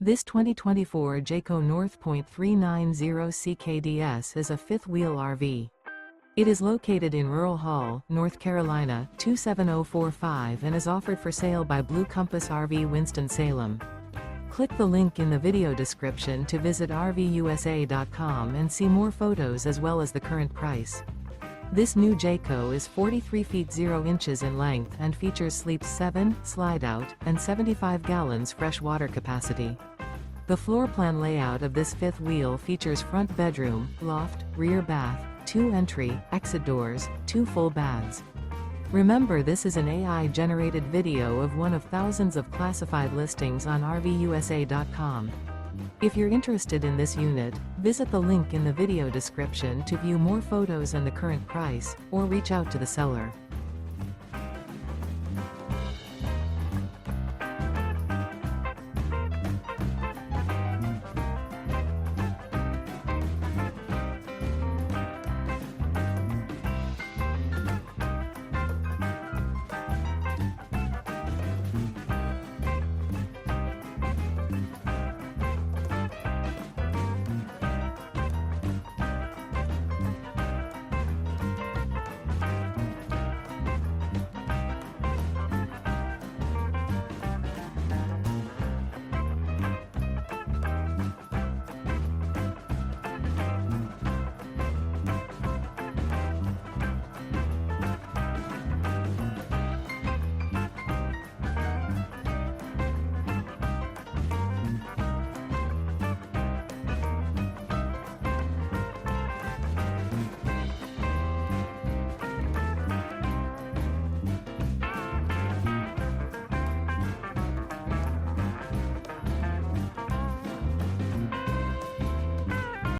This 2024 Jayco North Point 390 CKDS is a fifth-wheel RV. It is located in Rural Hall, North Carolina, 27045 and is offered for sale by Blue Compass RV Winston, Salem. Click the link in the video description to visit RVUSA.com and see more photos as well as the current price. This new Jayco is 43 feet 0 inches in length and features sleeps 7, slide-out, and 75 gallons fresh water capacity. The floor plan layout of this fifth wheel features front bedroom, loft, rear bath, 2 entry, exit doors, 2 full baths. Remember, this is an AI-generated video of one of thousands of classified listings on RVUSA.com. If you're interested in this unit, visit the link in the video description to view more photos and the current price, or reach out to the seller.